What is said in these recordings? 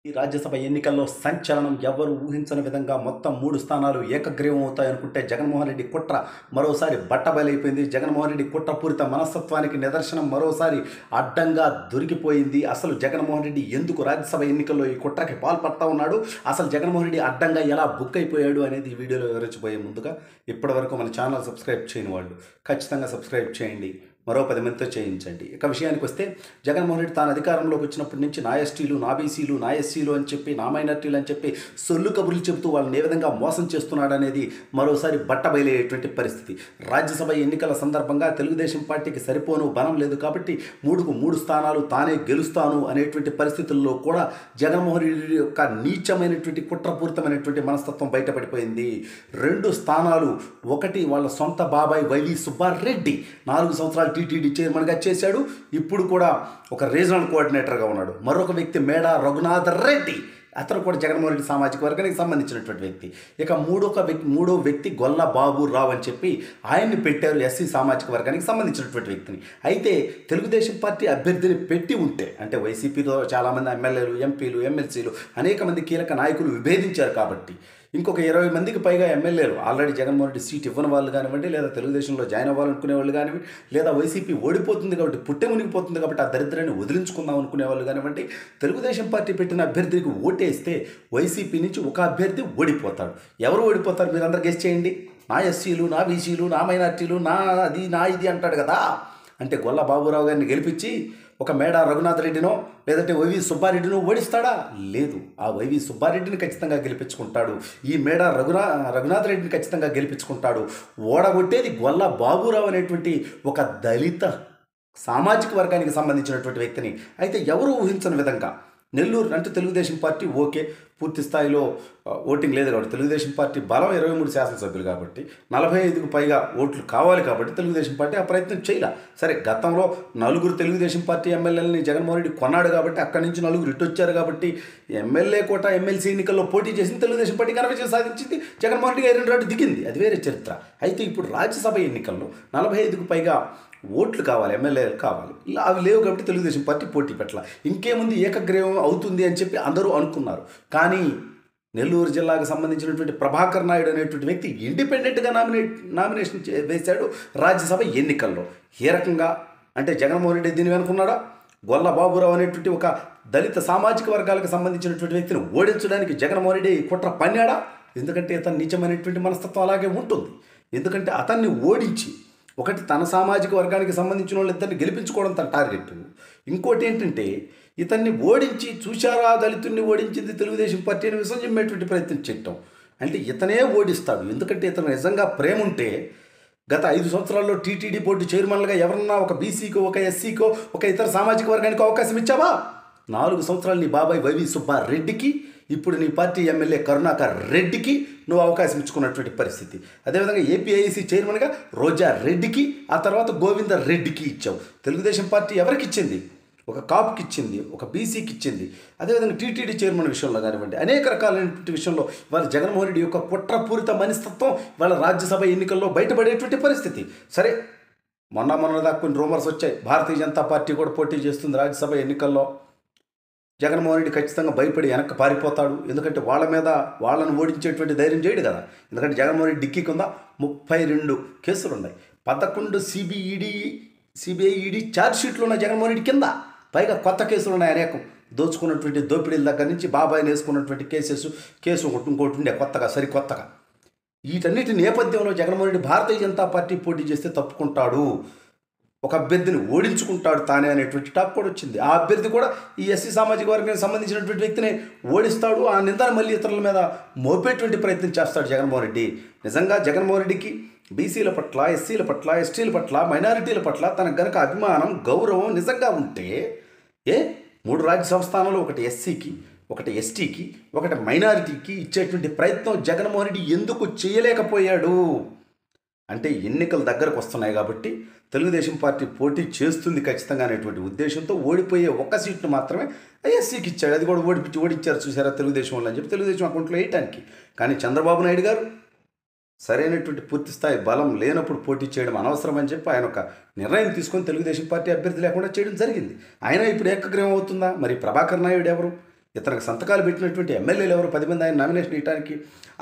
ఈ రాజ్యసభ ఎన్నికల్లో సంచలనం ఎవ్వరూ ఊహించని విధంగా మొత్తం 3 స్థానాలు ఏకగ్రీవం అవుతాయనుకుంటే జగన్మోహన్ రెడ్డి కుట్ర మరోసారి బట్టబయలైపోయింది. జగన్మోహన్ రెడ్డి కుట్రపూరిత మనస్తత్వానికి నిదర్శనం మరోసారి అడ్డంగా దొరికిపోయింది. అసలు జగన్మోహన్ రెడ్డి ఎందుకు రాజ్యసభ ఎన్నికల్లో ఈ కుట్రకి పాల్పడతా ఉన్నాడు, అసలు జగన్మోహన్ రెడ్డి అడ్డంగా ఎలా బుక్ అయిపోయాడు అనేది ఈ వీడియోలో వివరించబోయే ముందుగా ఇప్పటివరకు మన ఛానల్ సబ్స్క్రైబ్ చేయని వాళ్ళు ఖచ్చితంగా సబ్స్క్రైబ్ చేయండి, మరో 10 మందితో చేయించండి. ఇక విషయానికి వస్తే జగన్మోహన్ రెడ్డి తాను అధికారంలోకి వచ్చినప్పటి నుంచి నా ఎస్టీలు, నా బీసీలు, నా ఎస్సీలు అని చెప్పి, నా మైనార్టీలు అని చెప్పి సొల్లు కబుర్లు చెబుతూ వాళ్ళని ఏ విధంగా మోసం చేస్తున్నాడనేది మరోసారి బట్టబయలయ్యేటువంటి పరిస్థితి. రాజ్యసభ ఎన్నికల సందర్భంగా తెలుగుదేశం పార్టీకి సరిపోను బలం లేదు కాబట్టి 3కు 3 స్థానాలు తానే గెలుస్తాను అనేటువంటి పరిస్థితుల్లో కూడా జగన్మోహన్ రెడ్డి యొక్క నీచమైనటువంటి కుట్రపూరితమైనటువంటి మనస్తత్వం బయటపడిపోయింది. 2 స్థానాలు, ఒకటి వాళ్ళ సొంత బాబాయ్ వైవి సుబ్బారెడ్డి 4 సంవత్సరాలు టీటీడీ చైర్మన్గా చేశాడు, ఇప్పుడు కూడా ఒక రీజనల్ కోఆర్డినేటర్గా ఉన్నాడు. మరొక వ్యక్తి మేడా రఘునాథ్ రెడ్డి, అతను కూడా జగన్మోహన్ రెడ్డి సామాజిక వర్గానికి సంబంధించినటువంటి వ్యక్తి. ఇక మూడో వ్యక్తి గొల్ల బాబురావు అని చెప్పి ఆయన్ని పెట్టారు, ఎస్సీ సామాజిక వర్గానికి సంబంధించినటువంటి వ్యక్తిని. అయితే తెలుగుదేశం పార్టీ అభ్యర్థిని పెట్టి ఉంటే, అంటే వైసీపీలో చాలామంది ఎమ్మెల్యేలు, ఎంపీలు, ఎమ్మెల్సీలు, అనేక మంది కీలక నాయకులు విభేదించారు కాబట్టి ఇంకొక 20 మందికి పైగా ఎమ్మెల్యేలు ఆల్రెడీ జగన్మోహన్ రెడ్డి సీట్ ఇవ్వని వాళ్ళు కానివ్వండి, లేదా తెలుగుదేశంలో జాయిన్ అవ్వాలనుకునే వాళ్ళు కానివ్వండి, లేదా వైసీపీ ఓడిపోతుంది కాబట్టి పుట్టె మునిగిపోతుంది కాబట్టి ఆ దరిద్రాన్ని వదిలించుకుందాం అనుకునే వాళ్ళు కానివ్వండి, తెలుగుదేశం పార్టీ పెట్టిన అభ్యర్థికి ఓటేస్తే వైసీపీ నుంచి ఒక అభ్యర్థి ఓడిపోతాడు. ఎవరు ఓడిపోతారు మీరు అందరు గెస్ చేయండి. నా ఎస్సీలు, నా బీసీలు, నా మైనార్టీలు, నా అది నా ఇది అంటాడు కదా. అంటే గొల్ల బాబురావు గారిని గెలిపించి ఒక మేడా రఘునాథ్ రెడ్డినో లేదంటే వైవి సుబ్బారెడ్డినో ఓడిస్తాడా? లేదు. ఆ వైవి సుబ్బారెడ్డిని ఖచ్చితంగా గెలిపించుకుంటాడు, ఈ మేడా రఘునాథ్ రెడ్డిని ఖచ్చితంగా గెలిపించుకుంటాడు. ఓడగొట్టేది గొల్ల బాబురావు అనేటువంటి ఒక దళిత సామాజిక వర్గానికి సంబంధించినటువంటి వ్యక్తిని. అయితే ఎవరు ఊహించని విధంగా నెల్లూరు అంటే తెలుగుదేశం పార్టీ ఓకే, పూర్తి స్థాయిలో ఓటింగ్ లేదు కాబట్టి తెలుగుదేశం పార్టీ బలం 23 శాసనసభ్యులు కాబట్టి 45కు పైగా ఓట్లు కావాలి కాబట్టి తెలుగుదేశం పార్టీ ఆ ప్రయత్నం చేయలే. సరే, గతంలో 4 తెలుగుదేశం పార్టీ ఎమ్మెల్యేలని జగన్మోహన్ రెడ్డి కొన్నాడు కాబట్టి అక్కడి నుంచి 4 ఇటు వచ్చారు కాబట్టి ఎమ్మెల్యే కోట ఎమ్మెల్సీ ఎన్నికల్లో పోటీ చేసింది తెలుగుదేశం పార్టీ, ఘన విజయం సాధించింది. జగన్మోహన్ రెడ్డి 2 రాడు దిగింది, అది వేరే చరిత్ర. అయితే ఇప్పుడు రాజ్యసభ ఎన్నికల్లో 45కు పైగా ఓట్లు కావాలి, ఎమ్మెల్యేలు కావాలి, ఇలా అవి లేవు కాబట్టి తెలుగుదేశం పార్టీ పోటీ పెట్టాల. ఇంకేముంది, ఏకగ్రీవం అవుతుంది అని చెప్పి అందరూ అనుకున్నారు. కానీ నెల్లూరు జిల్లాకు సంబంధించినటువంటి ప్రభాకర్ నాయుడు అనేటువంటి వ్యక్తి ఇండిపెండెంట్గా నామినేషన్ వేశాడు రాజ్యసభ ఎన్నికల్లో. ఏ రకంగా అంటే జగన్మోహన్ రెడ్డి దీన్ని అనుకున్నాడా? గొల్ల బాబురావు అనేటువంటి ఒక దళిత సామాజిక వర్గాలకు సంబంధించినటువంటి వ్యక్తిని ఓడించడానికి జగన్మోహన్ రెడ్డి కుట్ర పన్నాడా? ఎందుకంటే అతను నిజమైనటువంటి మనస్తత్వం అలాగే ఉంటుంది. ఎందుకంటే అతన్ని ఓడించి ఒకటి తన సామాజిక వర్గానికి సంబంధించిన వాళ్ళిద్దరిని గెలిపించుకోవడం తన టార్గెట్. ఇంకోటి ఏంటంటే ఇతన్ని ఓడించి, చూశారా దళితుడిని ఓడించింది తెలుగుదేశం పార్టీ అని విసర్జించేటువంటి ప్రయత్నం చేయటం. అంటే ఇతనే ఓడిస్తాడు. ఎందుకంటే ఇతను నిజంగా ప్రేమ ఉంటే గత 5 సంవత్సరాల్లో టీటీడీ బోర్డు చైర్మన్లుగా ఎవరన్నా ఒక బీసీకో, ఒక ఎస్సీకో, ఒక ఇతర సామాజిక వర్గానికి అవకాశం ఇచ్చావా? 4 సంవత్సరాలు నీ బాబాయ్ వైవి సుబ్బారెడ్డికి, ఇప్పుడు నీ పార్టీ ఎమ్మెల్యే కరుణాకర్ రెడ్డికి నువ్వు అవకాశం ఇచ్చుకున్నటువంటి పరిస్థితి. అదేవిధంగా ఏపీఐసీ చైర్మన్గా రోజా రెడ్డికి, ఆ తర్వాత గోవింద రెడ్డికి ఇచ్చావు. తెలుగుదేశం పార్టీ ఎవరికి ఇచ్చింది? ఒక కాపుకి ఇచ్చింది, ఒక బీసీకి ఇచ్చింది. అదేవిధంగా టీటీడీ చైర్మన్ విషయంలో కానివ్వండి, అనేక రకాలైనటువంటి విషయంలో వాళ్ళ జగన్మోహన్ రెడ్డి యొక్క కుట్రపూరిత మనస్తత్వం వాళ్ళ రాజ్యసభ ఎన్నికల్లో బయటపడేటువంటి పరిస్థితి. సరే, మొన్న దాకా కొన్ని రూమర్స్ వచ్చాయి, భారతీయ జనతా పార్టీ కూడా పోటీ చేస్తుంది రాజ్యసభ ఎన్నికల్లో, జగన్మోహన్ రెడ్డి ఖచ్చితంగా భయపడి వెనక్కి పారిపోతాడు. ఎందుకంటే వాళ్ళను ఓడించేటువంటి ధైర్యం చేయడు కదా. ఎందుకంటే జగన్మోహన్ రెడ్డి డిక్కీ కింద 32 కేసులు ఉన్నాయి, 11 సిబిఐ ఈడీ ఛార్జ్ షీట్లు ఉన్నాయి జగన్మోహన్ రెడ్డి కింద. పైగా కొత్త కేసులు ఉన్నాయి అనేకం, దోచుకున్నటువంటి దోపిడీల దగ్గర నుంచి బాబాయిని వేసుకున్నటువంటి కేసు ఇంకోటి ఉండే సరికొత్తగా. వీటన్నిటి నేపథ్యంలో జగన్మోహన్ రెడ్డి భారతీయ జనతా పార్టీ పోటీ చేస్తే తప్పుకుంటాడు, ఒక అభ్యర్థిని ఓడించుకుంటాడు తానే అనేటువంటి టాక్ కూడా వచ్చింది. ఆ అభ్యర్థి కూడా ఈ ఎస్సీ సామాజిక వర్గానికి సంబంధించినటువంటి వ్యక్తిని ఓడిస్తాడు, ఆ నిందను మళ్ళీ ఇతరుల మీద మోపేటువంటి ప్రయత్నం చేస్తాడు జగన్మోహన్ రెడ్డి. నిజంగా జగన్మోహన్ రెడ్డికి బీసీల పట్ల, ఎస్సీల పట్ల, ఎస్టీల పట్ల, మైనారిటీల పట్ల తనకు గనక అభిమానం, గౌరవం నిజంగా ఉంటే 3 రాజ్యసభ స్థానాలు ఒకటి ఎస్సీకి, ఒకటి ఎస్టీకి, ఒకటి మైనారిటీకి ఇచ్చేటువంటి ప్రయత్నం జగన్మోహన్ రెడ్డి ఎందుకు చేయలేకపోయాడు? అంటే ఎన్నికలు దగ్గరకు వస్తున్నాయి కాబట్టి తెలుగుదేశం పార్టీ పోటీ చేస్తుంది ఖచ్చితంగా అనేటువంటి ఉద్దేశంతో ఓడిపోయే ఒక్క సీట్ను మాత్రమే ఎస్సీకి ఇచ్చాడు. అది కూడా ఓడించారు చూసారా తెలుగుదేశం వాళ్ళు అని చెప్పి తెలుగుదేశం అకౌంట్లో వేయటానికి. కానీ చంద్రబాబు నాయుడు గారు సరైనటువంటి పూర్తి స్థాయి బలం లేనప్పుడు పోటీ చేయడం అనవసరం అని చెప్పి ఆయన ఒక నిర్ణయం తీసుకొని తెలుగుదేశం పార్టీ అభ్యర్థి లేకుండా చేయడం జరిగింది. ఆయన ఇప్పుడు ఏకగ్రీవం అవుతుందా? మరి ప్రభాకర్ నాయుడు ఎవరు? ఇతనికి సంతకాలు పెట్టినటువంటి ఎమ్మెల్యేలు ఎవరు 10 మంది ఆయన నామినేషన్ ఇవ్వడానికి?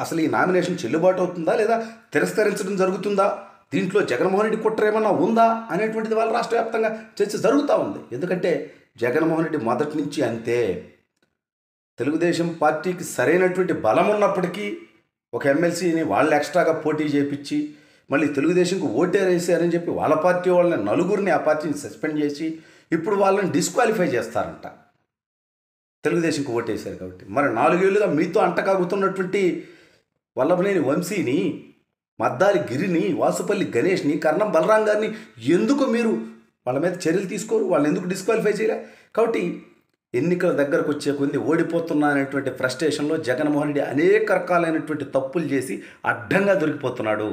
అసలు ఈ నామినేషన్ చెల్లుబాటు అవుతుందా లేదా తిరస్కరించడం జరుగుతుందా? దీంట్లో జగన్మోహన్ రెడ్డి కుట్ర ఏమన్నా ఉందా అనేటువంటిది వాళ్ళ రాష్ట్ర వ్యాప్తంగా చర్చ జరుగుతూ ఉంది. ఎందుకంటే జగన్మోహన్ రెడ్డి మొదటి నుంచి అంతే. తెలుగుదేశం పార్టీకి సరైనటువంటి బలం ఉన్నప్పటికీ ఒక ఎమ్మెల్సీని వాళ్ళు ఎక్స్ట్రాగా పోటీ చేపించి మళ్ళీ తెలుగుదేశంకు ఓటేరేసారని చెప్పి వాళ్ళ పార్టీ వాళ్ళని నలుగురిని ఆ పార్టీని సస్పెండ్ చేసి ఇప్పుడు వాళ్ళని డిస్క్వాలిఫై చేస్తారంట, తెలుగుదేశంకు ఓటేశారు కాబట్టి. మరి 4 ఏళ్ళుగా మీతో అంటకాగుతున్నటువంటి వల్లభనేని వంశీని, మద్దాలి గిరిని, వాసుపల్లి గణేష్ని, కర్ణం బలరాం గారిని ఎందుకు మీరు వాళ్ళ మీద చర్యలు తీసుకోరు? వాళ్ళని ఎందుకు డిస్క్వాలిఫై చేయలే? కాబట్టి ఎన్నికల దగ్గరకు వచ్చే కొద్ది ఓడిపోతున్నా అనేటువంటి ఫ్రస్ట్రేషన్లో జగన్మోహన్ రెడ్డి అనేక రకాలైనటువంటి తప్పులు చేసి అడ్డంగా దొరికిపోతున్నాడు.